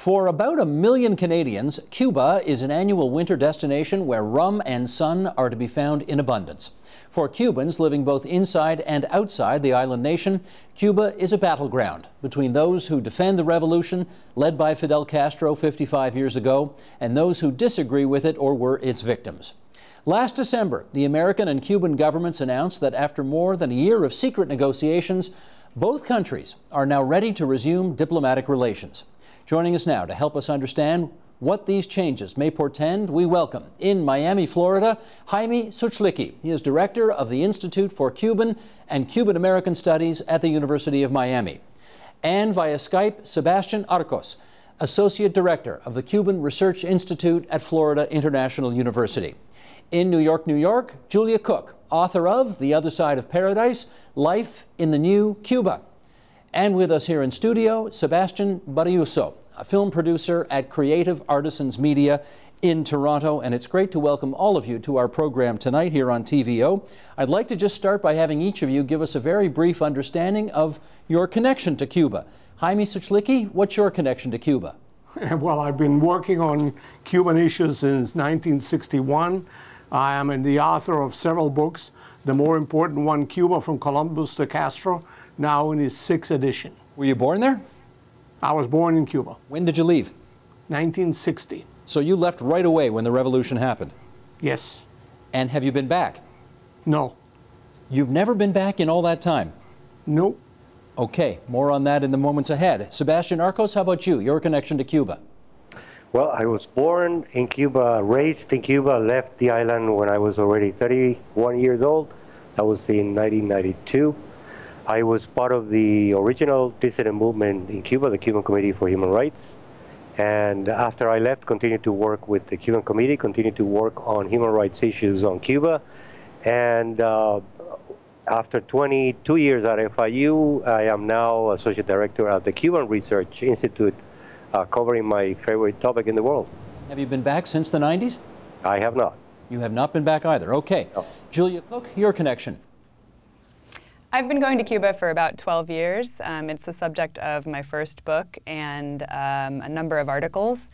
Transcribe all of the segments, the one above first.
For about 1 million Canadians, Cuba is an annual winter destination where rum and sun are to be found in abundance. For Cubans living both inside and outside the island nation, Cuba is a battleground between those who defend the revolution led by Fidel Castro 55 years ago and those who disagree with it or were its victims. Last December, the American and Cuban governments announced that after more than a year of secret negotiations, both countries are now ready to resume diplomatic relations. Joining us now to help us understand what these changes may portend, we welcome, in Miami, Florida, Jaime Suchlicki. He is director of the Institute for Cuban and Cuban-American Studies at the University of Miami. And via Skype, Sebastian Arcos, associate director of the Cuban Research Institute at Florida International University. In New York, New York, Julia Cook, author of The Other Side of Paradise, Life in the New Cuba. And with us here in studio, Sebastian Barriuso, a film producer at Creative Artisans Media in Toronto. And it's great to welcome all of you to our program tonight here on TVO. I'd like to just start by having each of you give us a very brief understanding of your connection to Cuba. Jaime Suchlicki, what's your connection to Cuba? Well, I've been working on Cuban issues since 1961. I am the author of several books. The more important one, Cuba from Columbus to Castro, now in its 6th edition. Were you born there? I was born in Cuba. When did you leave? 1960. So you left right away when the revolution happened? Yes. And have you been back? No. You've never been back in all that time? Nope. Okay, more on that in the moments ahead. Sebastian Arcos, how about you, your connection to Cuba? Well, I was born in Cuba, raised in Cuba, left the island when I was already 31 years old. That was in 1992. I was part of the original dissident movement in Cuba, the Cuban Committee for Human Rights. And after I left, continued to work with the Cuban Committee, continued to work on human rights issues on Cuba. And after 22 years at FIU, I am now Associate Director at the Cuban Research Institute, covering my favorite topic in the world. Have you been back since the 90s? I have not. You have not been back either. Okay. No. Julia Cook, your connection. I've been going to Cuba for about 12 years. It's the subject of my first book and a number of articles.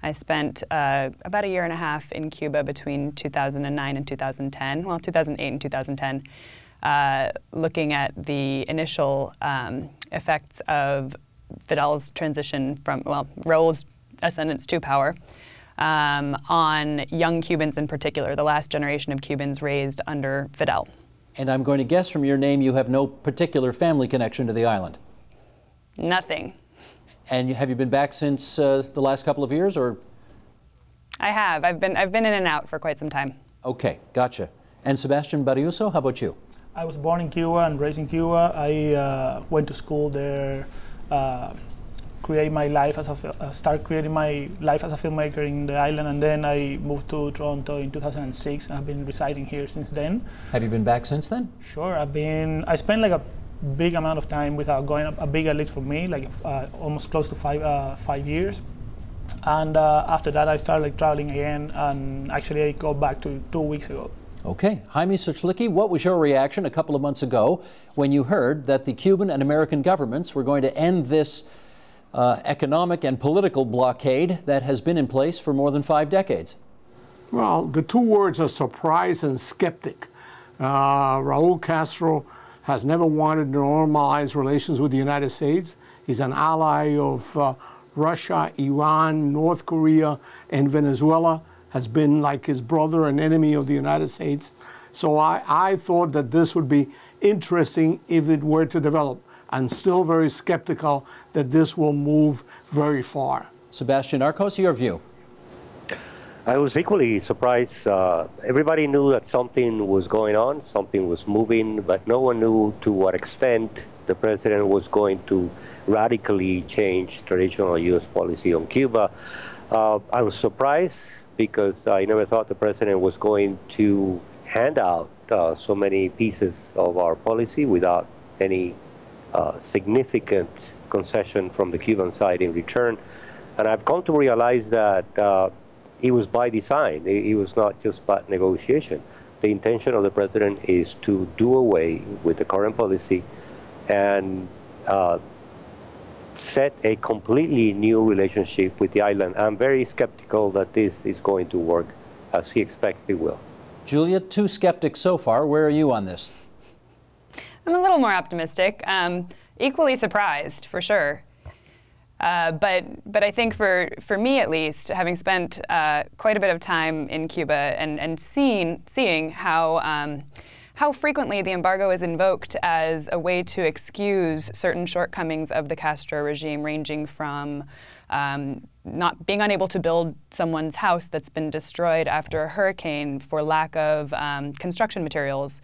I spent about 1.5 years in Cuba between 2009 and 2010, well, 2008 and 2010, looking at the initial effects of Fidel's transition from, well, Raul's ascendance to power on young Cubans in particular, the last generation of Cubans raised under Fidel. And I'm going to guess from your name you have no particular family connection to the island. Nothing. And have you been back since the last couple of years, or? I have. I've been in and out for quite some time. Okay, gotcha. And Sebastian Barriuso, how about you? I was born in Cuba and raised in Cuba. I went to school there, start creating my life as a filmmaker in the island, and then I moved to Toronto in 2006, and I've been residing here since then. Have you been back since then? Sure, I spent like a big amount of time without going, a big at least for me, like almost close to 5 years. And after that I started like traveling again, and actually I got back 2 weeks ago. Okay. Jaime Suchlicki, what was your reaction a couple of months ago when you heard that the Cuban and American governments were going to end this economic and political blockade that has been in place for more than 5 decades? Well, the two words are surprise and skeptic. Raul Castro has never wanted to normalize relations with the United States. He's an ally of Russia, Iran, North Korea, and Venezuela. Has been like his brother, an enemy of the United States. So I thought that this would be interesting if it were to develop. I'm still very skeptical that this will move very far. Sebastian Arcos, your view? I was equally surprised. Everybody knew that something was going on, something was moving, but no one knew to what extent the president was going to radically change traditional U.S. policy on Cuba. I was surprised because I never thought the president was going to hand out so many pieces of our policy without any significant concession from the Cuban side in return. And I've come to realize that it was by design. It was not just by negotiation. The intention of the president is to do away with the current policy and set a completely new relationship with the island. I'm very skeptical that this is going to work as he expects it will. Julia, two skeptics so far. Where are you on this? I'm a little more optimistic. Equally surprised, for sure. But I think for me at least, having spent quite a bit of time in Cuba and seeing how frequently the embargo is invoked as a way to excuse certain shortcomings of the Castro regime, ranging from not being unable to build someone's house that's been destroyed after a hurricane for lack of construction materials,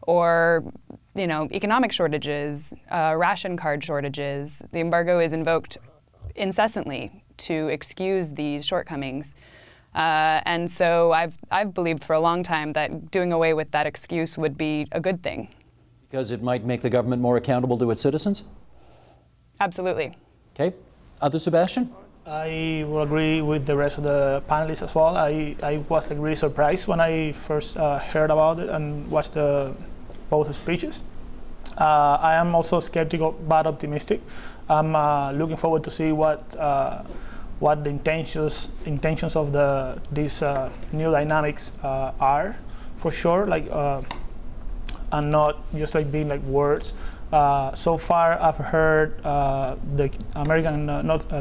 or economic shortages, ration card shortages. The embargo is invoked incessantly to excuse these shortcomings. And so I've believed for a long time that doing away with that excuse would be a good thing. Because it might make the government more accountable to its citizens? Absolutely. Okay. Other Sebastian? I will agree with the rest of the panelists as well. I was really surprised when I first heard about it and watched both speeches. I am also skeptical but optimistic. I'm looking forward to see what the intentions of these new dynamics are, for sure, and not just being words. So far, I've heard the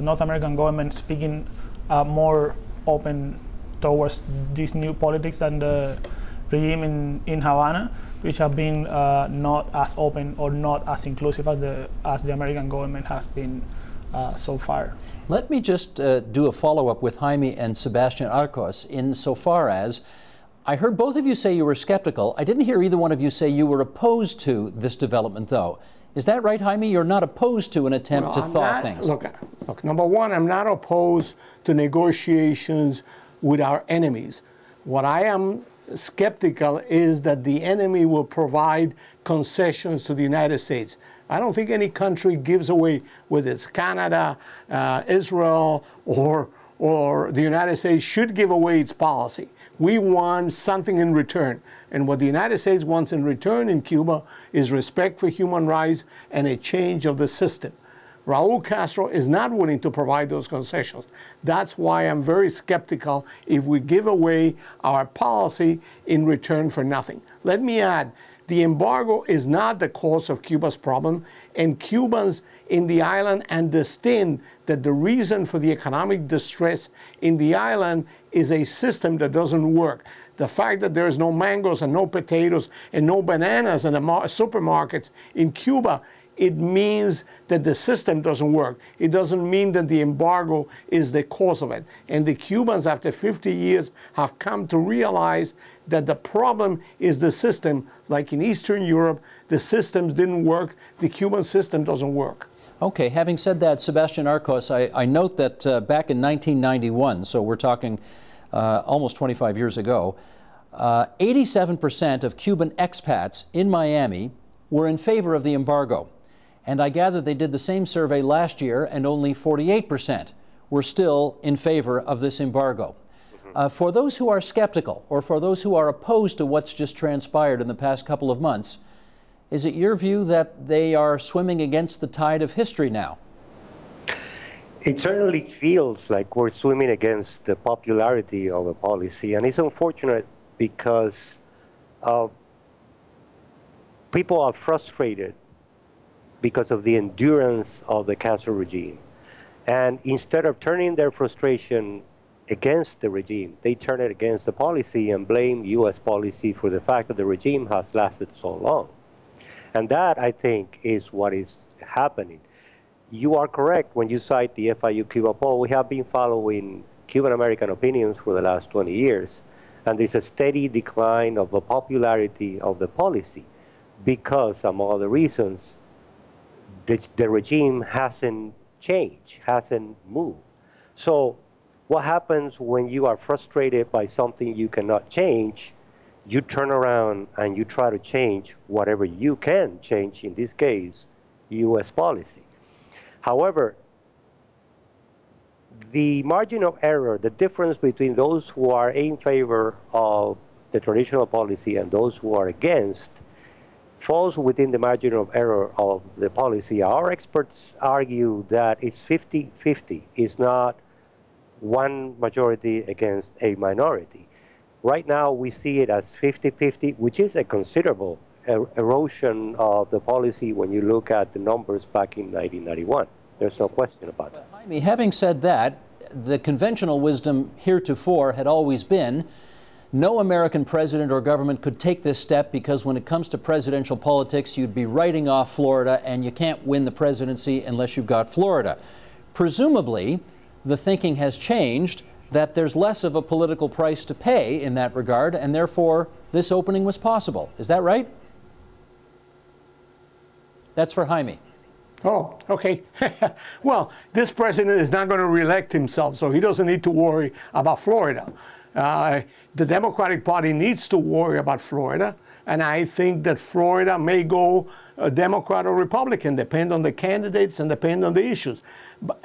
North American government speaking more open towards these new politics than the regime in Havana, which have been not as open or not as inclusive as the American government has been so far. Let me just do a follow-up with Jaime and Sebastian Arcos insofar as I heard both of you say you were skeptical. I didn't hear either one of you say you were opposed to this development, though. Is that right, Jaime? You're not opposed to an attempt to thaw things? Look, number one, I'm not opposed to negotiations with our enemies. What I am skeptical is that the enemy will provide concessions to the United States. I don't think any country gives away, whether it's Canada, Israel, or the United States, should give away its policy. We want something in return. And what the United States wants in return in Cuba is respect for human rights and a change of the system. Raul Castro is not willing to provide those concessions. That's why I'm very skeptical if we give away our policy in return for nothing. Let me add, the embargo is not the cause of Cuba's problem, and Cubans in the island understand that the reason for the economic distress in the island is a system that doesn't work. The fact that there's no mangoes and no potatoes and no bananas in the supermarkets in Cuba, it means that the system doesn't work. It doesn't mean that the embargo is the cause of it. And the Cubans, after 50 years, have come to realize that the problem is the system. Like in Eastern Europe, the systems didn't work. The Cuban system doesn't work. Okay, having said that, Sebastian Arcos, I note that back in 1991, so we're talking almost 25 years ago, 87% of Cuban expats in Miami were in favor of the embargo. And I gather they did the same survey last year, and only 48% were still in favor of this embargo. For those who are skeptical, or for those who are opposed to what's just transpired in the past couple of months, is it your view that they are swimming against the tide of history now? It certainly feels like we're swimming against the popularity of a policy, and it's unfortunate because people are frustrated because of the endurance of the Castro regime. And instead of turning their frustration against the regime, they turn it against the policy and blame U.S. policy for the fact that the regime has lasted so long. And that, I think, is what is happening. You are correct when you cite the FIU Cuba poll. We have been following Cuban-American opinions for the last 20 years, and there's a steady decline of the popularity of the policy because, among other reasons, the regime hasn't changed, hasn't moved. So what happens when you are frustrated by something you cannot change? You turn around and you try to change whatever you can change, in this case, U.S. policy. However, the margin of error, the difference between those who are in favor of the traditional policy and those who are against, falls within the margin of error of the policy. Our experts argue that it's 50-50. It's not one majority against a minority. Right now, we see it as 50-50, which is a considerable erosion of the policy when you look at the numbers back in 1991. There's no question about that. Jaime, having said that, the conventional wisdom heretofore had always been no American president or government could take this step because when it comes to presidential politics, you'd be writing off Florida, and you can't win the presidency unless you've got Florida. Presumably, the thinking has changed, that there's less of a political price to pay in that regard, and therefore this opening was possible. Is that right? That's for Jaime. Oh, okay. Well, this president is not going to reelect himself, so he doesn't need to worry about Florida. The Democratic Party needs to worry about Florida, and I think that Florida may go Democrat or Republican, depend on the candidates and depend on the issues.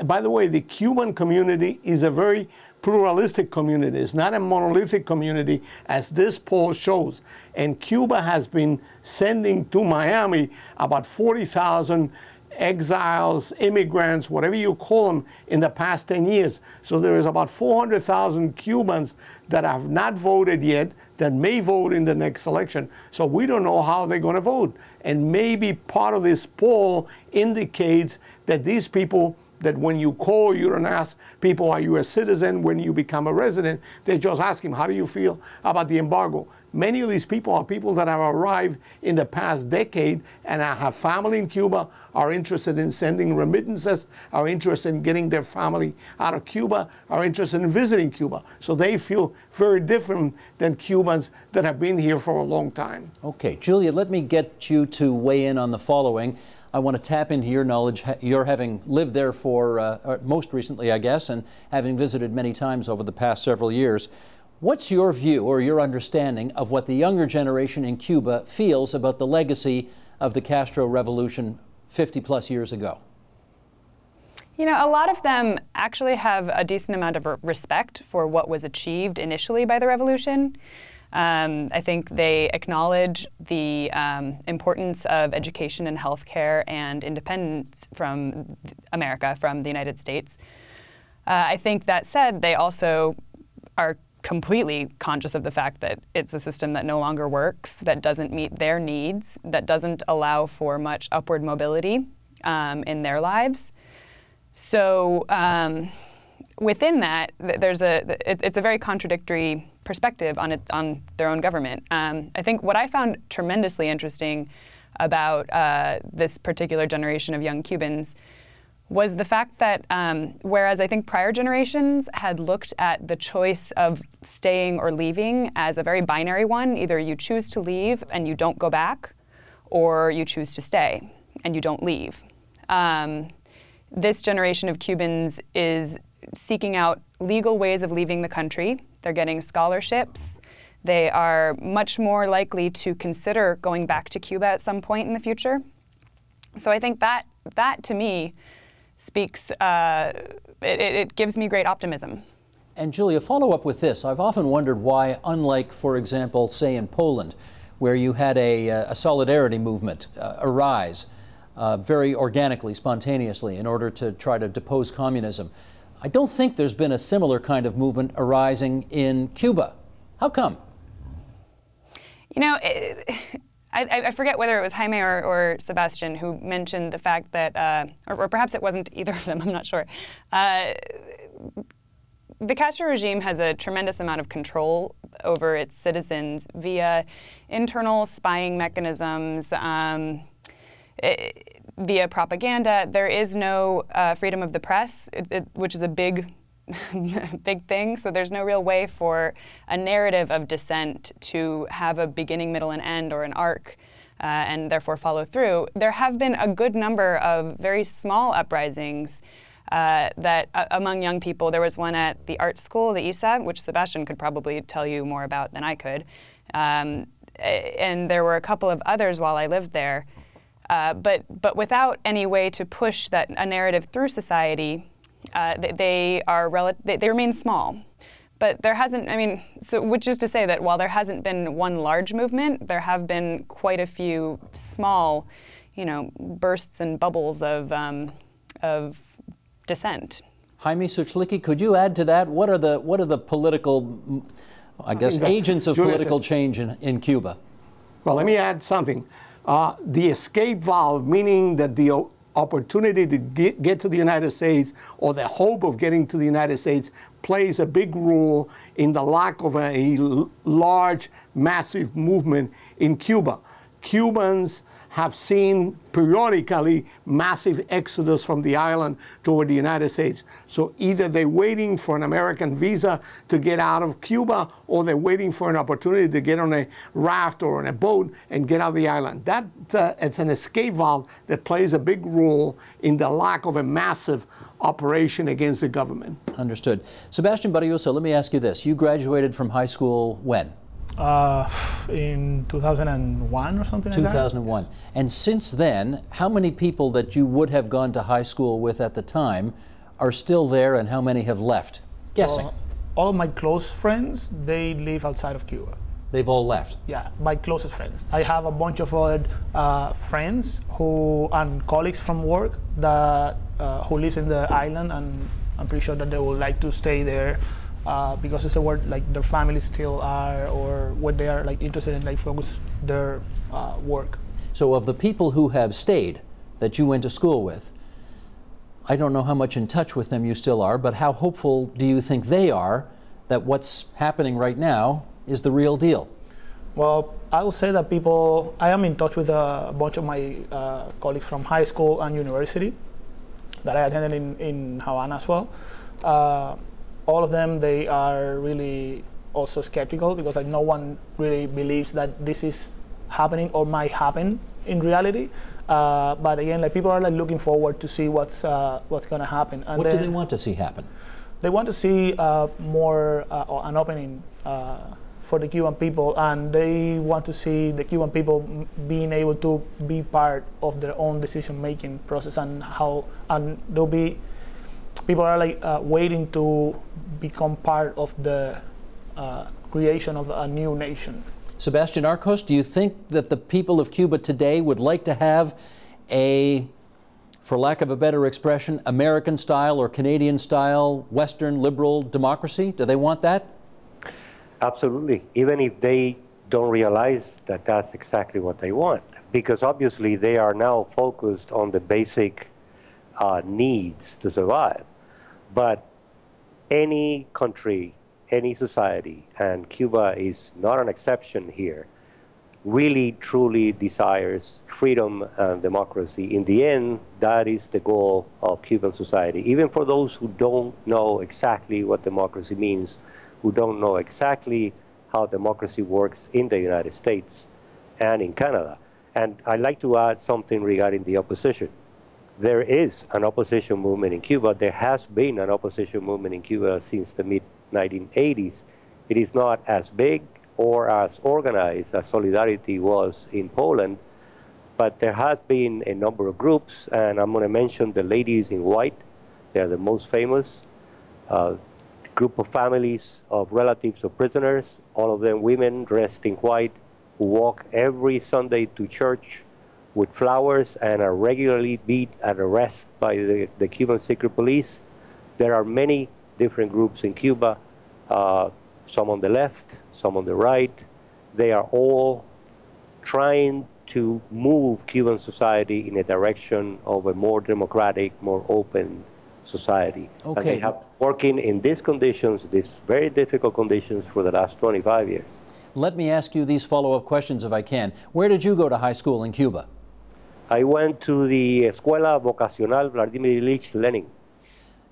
By the way, the Cuban community is a very pluralistic community. It's not a monolithic community, as this poll shows. And Cuba has been sending to Miami about 40,000 exiles, immigrants, whatever you call them, in the past 10 years. So there is about 400,000 Cubans that have not voted yet that may vote in the next election. So we don't know how they're going to vote. And maybe part of this poll indicates that these people, that when you call, you don't ask people, are you a citizen when you become a resident? They just ask him, how do you feel about the embargo? Many of these people are people that have arrived in the past decade and have family in Cuba, are interested in sending remittances, are interested in getting their family out of Cuba, are interested in visiting Cuba. So they feel very different than Cubans that have been here for a long time. Okay, Julia, let me get you to weigh in on the following. I want to tap into your knowledge. You're having lived there for most recently, I guess, and having visited many times over the past several years. What's your view or your understanding of what the younger generation in Cuba feels about the legacy of the Castro Revolution 50-plus years ago? You know, a lot of them actually have a decent amount of respect for what was achieved initially by the revolution. I think they acknowledge the importance of education and healthcare and independence from America, from the United States. I think that said, they also are completely conscious of the fact that it's a system that no longer works, that doesn't meet their needs, that doesn't allow for much upward mobility in their lives. So within that, it's a very contradictory perspective on their own government. I think what I found tremendously interesting about this particular generation of young Cubans was the fact that whereas I think prior generations had looked at the choice of staying or leaving as a very binary one, either you choose to leave and you don't go back, or you choose to stay and you don't leave. This generation of Cubans is seeking out legal ways of leaving the country. They're getting scholarships. They are much more likely to consider going back to Cuba at some point in the future. So I think that to me speaks, it gives me great optimism. And Julia, follow up with this. I've often wondered why, unlike, for example, say in Poland, where you had a solidarity movement arise very organically, spontaneously, in order to try to depose communism, I don't think there's been a similar kind of movement arising in Cuba. How come? You know, I forget whether it was Jaime or Sebastian who mentioned the fact that, or perhaps it wasn't either of them, I'm not sure. The Castro regime has a tremendous amount of control over its citizens via internal spying mechanisms, via propaganda. There is no freedom of the press, which is a big thing. So there's no real way for a narrative of dissent to have a beginning, middle, and end, or an arc, and therefore follow through. There have been a good number of very small uprisings that among young people. There was one at the art school, the ISA, which Sebastian could probably tell you more about than I could. And there were a couple of others while I lived there. But without any way to push a narrative through society, they remain small. But there hasn't, I mean, so which is to say that while there hasn't been one large movement, there have been quite a few small, you know, bursts and bubbles of dissent. Jaime Suchlicki, could you add to that? What are the political, I guess, agents of political change in Cuba? Well, let me add something. The escape valve, meaning that the opportunity to get to the United States or the hope of getting to the United States plays a big role in the lack of a large, massive movement in Cuba. Cubans have seen periodically massive exodus from the island toward the United States. So either they're waiting for an American visa to get out of Cuba, or they're waiting for an opportunity to get on a raft or on a boat and get out of the island. It's an escape valve that plays a big role in the lack of a massive operation against the government. Understood. Sebastian Barriuso, let me ask you this. You graduated from high school when? In 2001 or something like that. 2001. And since then, how many people that you would have gone to high school with at the time are still there, and how many have left? Guessing. All of my close friends, they live outside of Cuba. They've all left? Yeah, my closest friends. I have a bunch of other friends and colleagues from work that who live in the island, and I'm pretty sure that they would like to stay there. Because it's a word like their families still are, or what they are like interested in, like focus their work. So of the people who have stayed that you went to school with, I don't know how much in touch with them you still are, but how hopeful do you think they are that what's happening right now is the real deal? Well, I will say that I am in touch with a bunch of my colleagues from high school and university that I attended in Havana as well. All of them, they are really also skeptical, because like no one really believes that this is happening or might happen in reality. But again, like people are like looking forward to see what's going to happen. And what do they want to see happen? They want to see more an opening for the Cuban people, and they want to see the Cuban people being able to be part of their own decision-making process, and they'll be. People are like waiting to become part of the creation of a new nation. Sebastian Arcos, do you think that the people of Cuba today would like to have a, for lack of a better expression, American style or Canadian style, Western liberal democracy? Do they want that? Absolutely, even if they don't realize that that's exactly what they want, because obviously they are now focused on the basic needs to survive. But any country, any society, and Cuba is not an exception here, really truly desires freedom and democracy. In the end, that is the goal of Cuban society. Even for those who don't know exactly what democracy means, who don't know exactly how democracy works in the United States and in Canada. And I'd like to add something regarding the opposition. There is an opposition movement in Cuba. There has been an opposition movement in Cuba since the mid-1980s. It is not as big or as organized as Solidarity was in Poland, but there has been a number of groups, and I'm going to mention the Ladies in White. They're the most famous. Group of families of relatives of prisoners, all of them women dressed in white, who walk every Sunday to church with flowers and are regularly beat and arrested by the Cuban secret police. There are many different groups in Cuba, some on the left, some on the right. They are all trying to move Cuban society in a direction of a more democratic, more open society. Okay. And they have been working in these conditions, these very difficult conditions, for the last 25 years. Let me ask you these follow-up questions if I can. Where did you go to high school in Cuba? I went to the Escuela Vocacional Vladimir Ilyich Lenin.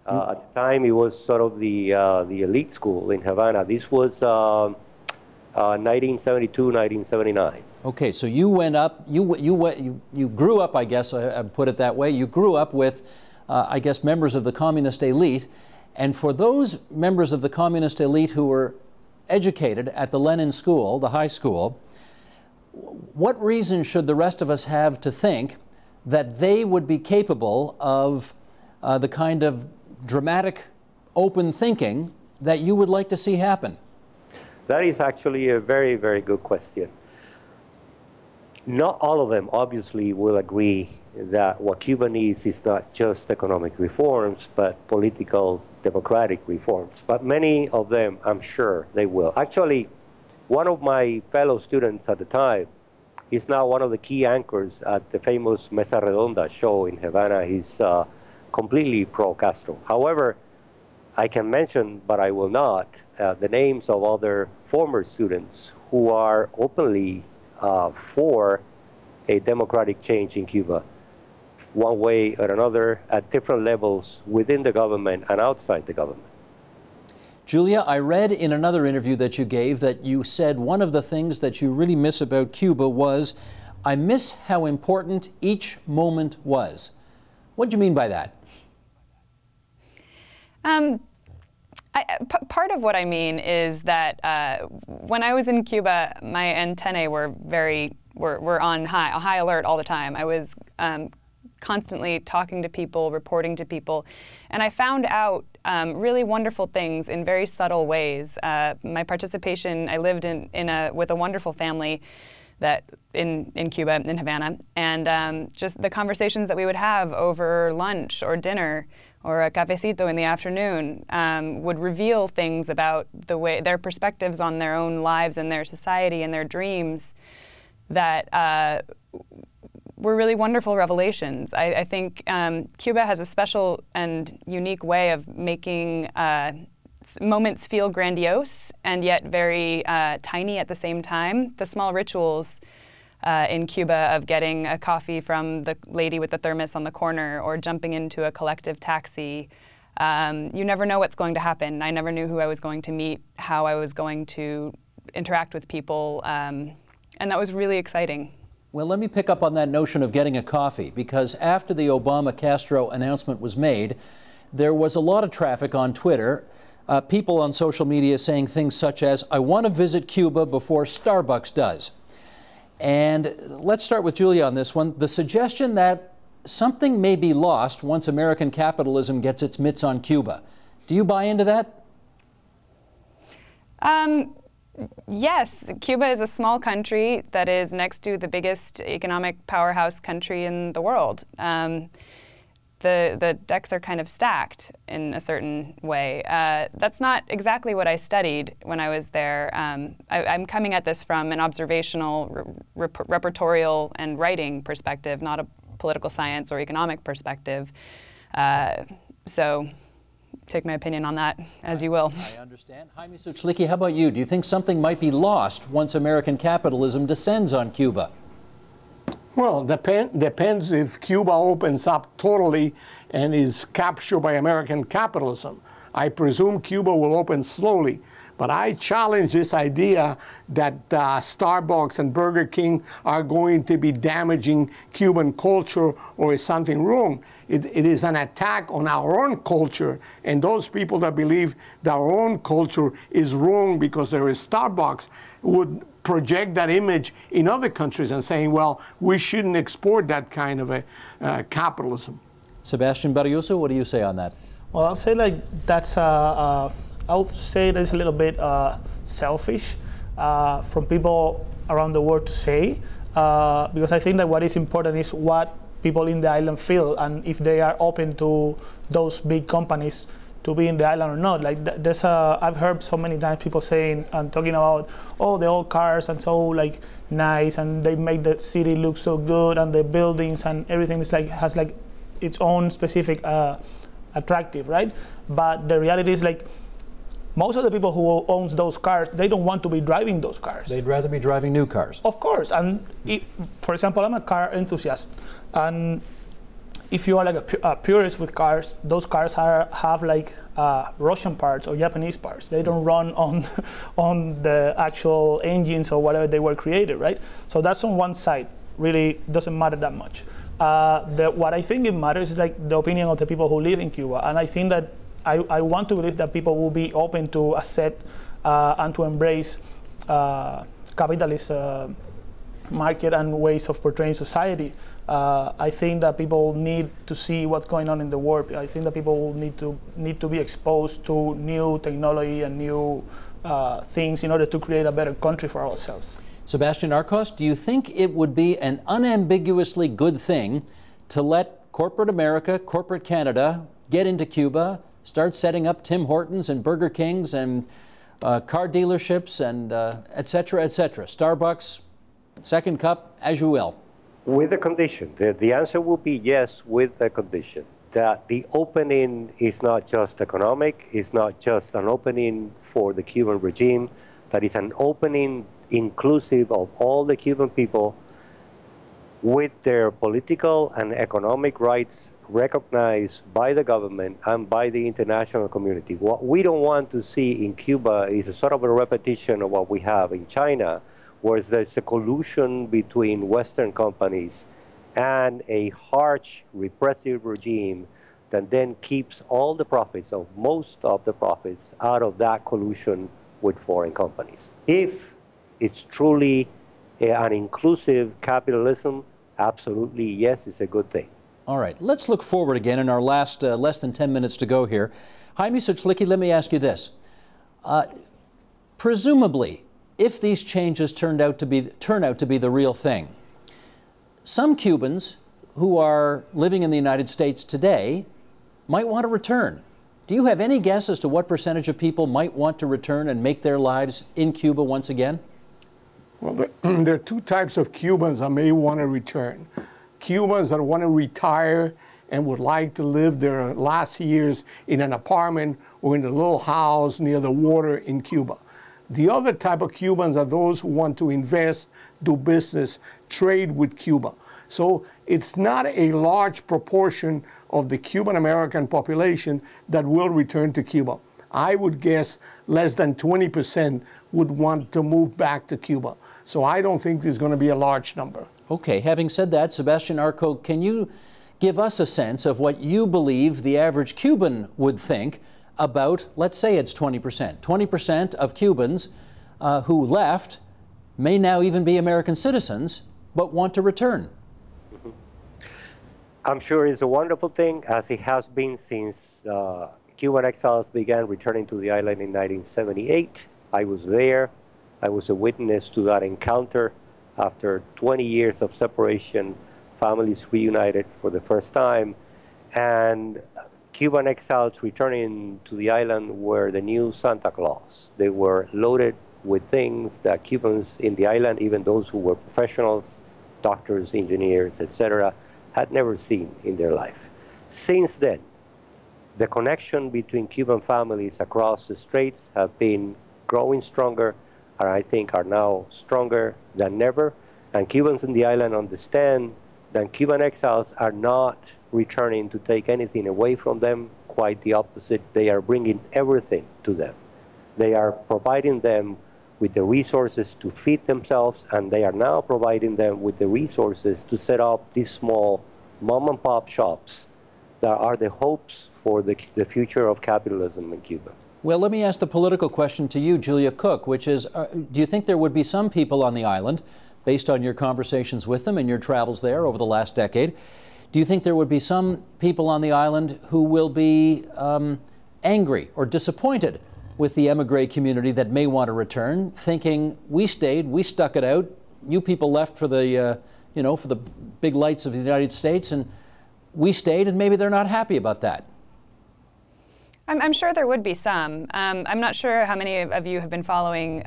At the time, it was sort of the elite school in Havana. This was 1972, 1979. Okay, so you went up. You grew up, I guess I put it that way. You grew up with, I guess, members of the communist elite, and for those members of the communist elite who were educated at the Lenin School, the high school, what reason should the rest of us have to think that they would be capable of the kind of dramatic, open thinking that you would like to see happen? That is actually a very, very good question. Not all of them, obviously, will agree that what Cuba needs is not just economic reforms, but political, democratic reforms. But many of them, I'm sure, they will. Actually, one of my fellow students at the time is now one of the key anchors at the famous Mesa Redonda show in Havana. He's completely pro-Castro. However, I can mention, but I will not, the names of other former students who are openly for a democratic change in Cuba, one way or another, at different levels within the government and outside the government. Julia, I read in another interview that you gave that you said one of the things that you really miss about Cuba was, I miss how important each moment was. What do you mean by that? Part of what I mean is that when I was in Cuba, my antennae were on high alert all the time. I was constantly talking to people, reporting to people, and I found out really wonderful things in very subtle ways. My participation, I lived with a wonderful family that in Cuba, in Havana, and just the conversations that we would have over lunch or dinner or a cafecito in the afternoon would reveal things about their perspectives on their own lives and their society and their dreams that were really wonderful revelations. I think Cuba has a special and unique way of making moments feel grandiose and yet very tiny at the same time. The small rituals in Cuba of getting a coffee from the lady with the thermos on the corner or jumping into a collective taxi. You never know what's going to happen. I never knew who I was going to meet, how I was going to interact with people, and that was really exciting. Well, let me pick up on that notion of getting a coffee, because after the Obama-Castro announcement was made, there was a lot of traffic on Twitter, people on social media saying things such as, I want to visit Cuba before Starbucks does. And let's start with Julia on this one. The suggestion that something may be lost once American capitalism gets its mitts on Cuba. Do you buy into that? Yes, Cuba is a small country that is next to the biggest economic powerhouse country in the world. The decks are kind of stacked in a certain way. That's not exactly what I studied when I was there. I'm coming at this from an observational, repertorial, and writing perspective, not a political science or economic perspective. So take my opinion on that as you will. I understand. Jaime Suchlicki, how about you? Do you think something might be lost once American capitalism descends on Cuba? Well, depends if Cuba opens up totally and is captured by American capitalism. I presume Cuba will open slowly. But I challenge this idea that Starbucks and Burger King are going to be damaging Cuban culture or is something wrong. It is an attack on our own culture, and those people that believe that our own culture is wrong because there is Starbucks would project that image in other countries and saying, well, we shouldn't export that kind of a capitalism. Sebastian Barriuso, what do you say on that? Well, I'll say that's I'll say that it's a little bit selfish from people around the world to say, because I think that what is important is what people in the island feel, and if they are open to those big companies to be in the island or not. Like I've heard so many times people saying and talking about, oh, the old cars and so nice, and they make the city look so good, and the buildings and everything is has its own specific attractive, right? But the reality is most of the people who owns those cars, they don't want to be driving those cars. They'd rather be driving new cars. Of course, and for example, I'm a car enthusiast, and if you are a purist with cars, those cars have Russian parts or Japanese parts. They don't run on the actual engines or whatever they were created, right? So that's on one side. Really doesn't matter that much. What I think it matters is the opinion of the people who live in Cuba, and I think that I want to believe that people will be open to accept and to embrace capitalist market and ways of portraying society. I think that people need to see what's going on in the world. I think that people need to be exposed to new technology and new things in order to create a better country for ourselves. Sebastian Arcos, do you think it would be an unambiguously good thing to let corporate America, corporate Canada get into Cuba, start setting up Tim Hortons and Burger Kings and car dealerships and et cetera, Starbucks, second cup, as you will? With the condition. The answer will be yes, with the condition that the opening is not just economic, it's not just an opening for the Cuban regime, that is an opening inclusive of all the Cuban people with their political and economic rights recognized by the government and by the international community. What we don't want to see in Cuba is a sort of a repetition of what we have in China, where there's a collusion between Western companies and a harsh, repressive regime that then keeps all the profits, or most of the profits, out of that collusion with foreign companies. If it's truly an inclusive capitalism, absolutely, yes, it's a good thing. All right, let's look forward again in our last less than 10 minutes to go here. Jaime Suchlicki, let me ask you this. Presumably, if these changes turn out to be the real thing, some Cubans who are living in the United States today might want to return. Do you have any guess as to what percentage of people might want to return and make their lives in Cuba once again? Well, there are two types of Cubans that may want to return. Cubans that want to retire and would like to live their last years in an apartment or in a little house near the water in Cuba. The other type of Cubans are those who want to invest, do business, trade with Cuba. So it's not a large proportion of the Cuban-American population that will return to Cuba. I would guess less than 20% would want to move back to Cuba. So I don't think there's going to be a large number. Okay, having said that, Sebastian Arco, can you give us a sense of what you believe the average Cuban would think about, let's say it's 20%. 20% of Cubans who left may now even be American citizens, but want to return. I'm sure it's a wonderful thing, as it has been since Cuban exiles began returning to the island in 1978. I was there. I was a witness to that encounter. After 20 years of separation, families reunited for the first time, and Cuban exiles returning to the island were the new Santa Claus. They were loaded with things that Cubans in the island, even those who were professionals, doctors, engineers, etc., had never seen in their life. Since then, the connection between Cuban families across the straits have been growing stronger, and I think are now stronger than ever. And Cubans in the island understand that Cuban exiles are not returning to take anything away from them. Quite the opposite. They are bringing everything to them. They are providing them with the resources to feed themselves, and they are now providing them with the resources to set up these small mom-and-pop shops that are the hopes for the future of capitalism in Cuba. Well, let me ask the political question to you, Julia Cook, which is, do you think there would be some people on the island, based on your conversations with them and your travels there over the last decade, do you think there would be some people on the island who will be angry or disappointed with the emigre community that may want to return, thinking, we stayed, we stuck it out, you people left for the, for the big lights of the United States, and we stayed, and maybe they're not happy about that? I'm sure there would be some. I'm not sure how many of you have been following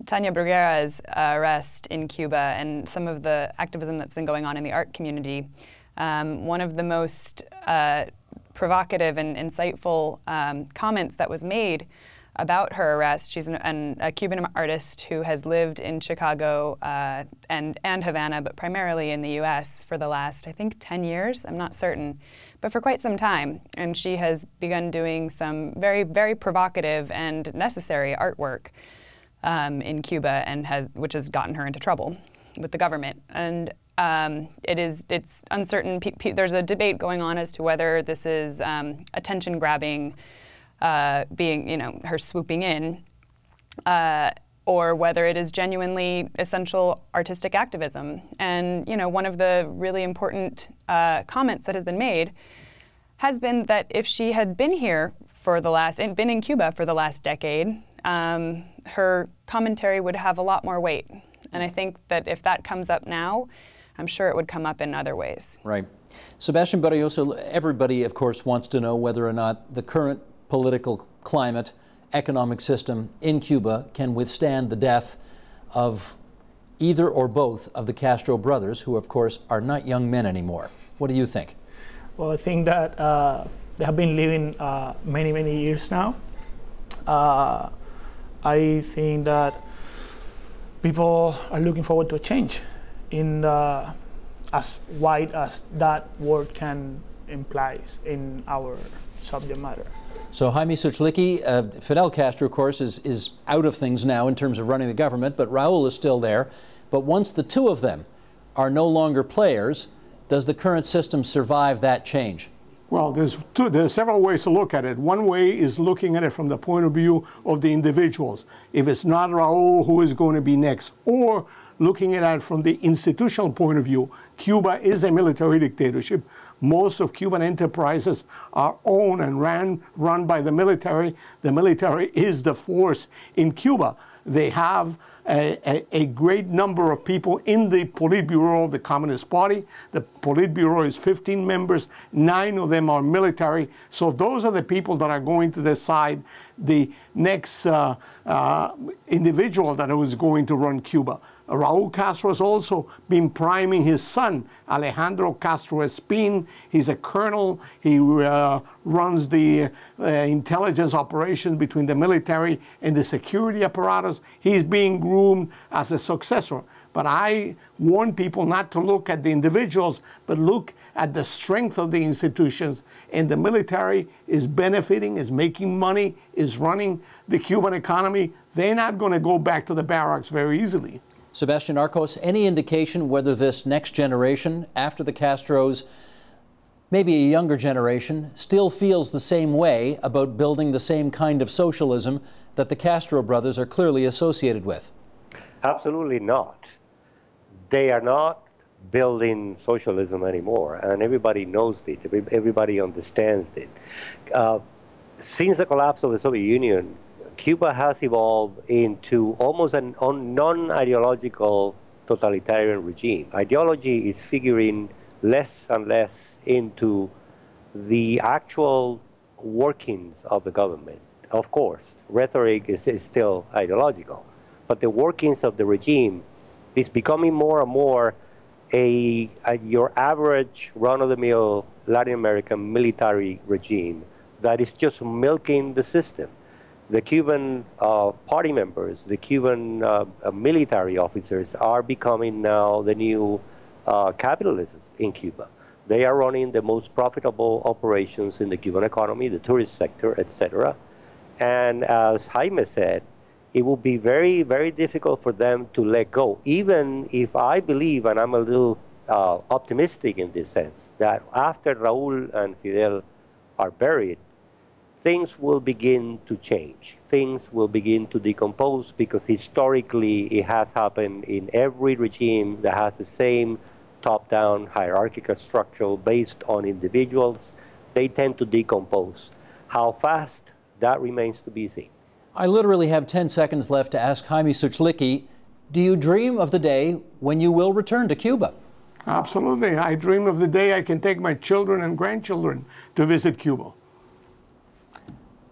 Tania Bruguera's arrest in Cuba and some of the activism that's been going on in the art community. One of the most provocative and insightful comments that was made about her arrest, she's a Cuban artist who has lived in Chicago and Havana, but primarily in the US for the last, I think, 10 years, I'm not certain, but for quite some time. And she has begun doing some very, very provocative and necessary artwork in Cuba, and which has gotten her into trouble with the government. And it's uncertain. There's a debate going on as to whether this is attention grabbing, being, her swooping in. or whether it is genuinely essential artistic activism. And one of the really important comments that has been made has been that if she had been here been in Cuba for the last decade, her commentary would have a lot more weight. And I think that if that comes up now, I'm sure it would come up in other ways. Right. Sebastian Barroso, everybody, of course, wants to know whether or not the current political climate, economic system in Cuba can withstand the death of either or both of the Castro brothers, who, of course, are not young men anymore. What do you think? Well, I think that they have been living many, many years now. I think that people are looking forward to a change in as wide as that word can imply in our subject matter. So Jaime Suchlicki, Fidel Castro, of course, is out of things now in terms of running the government, but Raul is still there. But once the two of them are no longer players, does the current system survive that change? Well, there's several ways to look at it. One way is looking at it from the point of view of the individuals. If it's not Raul, who is going to be next? Or looking at it from the institutional point of view. Cuba is a military dictatorship. Most of Cuban enterprises are owned and run by the military. The military is the force in Cuba. They have a great number of people in the Politburo of the Communist Party. The Politburo is 15 members. 9 of them are military. So those are the people that are going to decide the next individual that is going to run Cuba. Raul Castro has also been priming his son, Alejandro Castro Espín. He's a colonel. He runs the intelligence operations between the military and the security apparatus. He's being groomed as a successor. But I warn people not to look at the individuals, but look at the strength of the institutions. And the military is benefiting, is making money, is running the Cuban economy. They're not going to go back to the barracks very easily. Sebastian Arcos, any indication whether this next generation, after the Castros, maybe a younger generation, still feels the same way about building the same kind of socialism that the Castro brothers are clearly associated with? Absolutely not. They are not building socialism anymore, and everybody knows it. Everybody understands it. Since the collapse of the Soviet Union, Cuba has evolved into almost a non-ideological totalitarian regime. Ideology is figuring less and less into the actual workings of the government. Of course, rhetoric is still ideological, but the workings of the regime is becoming more and more your average run-of-the-mill Latin American military regime that is just milking the system. The Cuban party members, the Cuban military officers are becoming now the new capitalists in Cuba. They are running the most profitable operations in the Cuban economy, the tourist sector, etc. And as Jaime said, it will be very, very difficult for them to let go, even if I believe, and I'm a little optimistic in this sense, that after Raul and Fidel are buried, things will begin to change. Things will begin to decompose, because historically it has happened in every regime that has the same top-down hierarchical structure based on individuals. They tend to decompose. How fast, that remains to be seen. I literally have 10 seconds left to ask Jaime Suchlicki, do you dream of the day when you will return to Cuba? Absolutely. I dream of the day I can take my children and grandchildren to visit Cuba.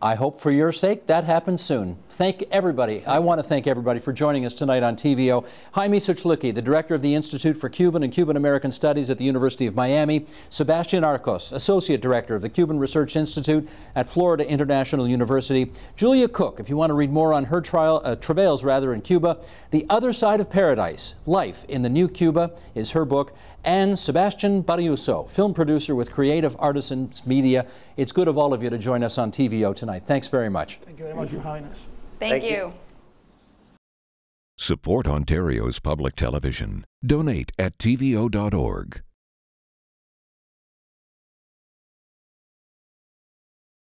I hope for your sake that happens soon. Thank everybody. I want to thank everybody for joining us tonight on TVO. Jaime Suchlicki, the director of the Institute for Cuban and Cuban American Studies at the University of Miami. Sebastian Arcos, associate director of the Cuban Research Institute at Florida International University. Julia Cook, if you want to read more on her travails in Cuba. The Other Side of Paradise, Life in the New Cuba is her book. And Sebastian Barroso, film producer with Creative Artisans Media. It's good of all of you to join us on TVO tonight. Thanks very much. Thank you very much for having us. Thank you. Support Ontario's public television. Donate at tvo.org.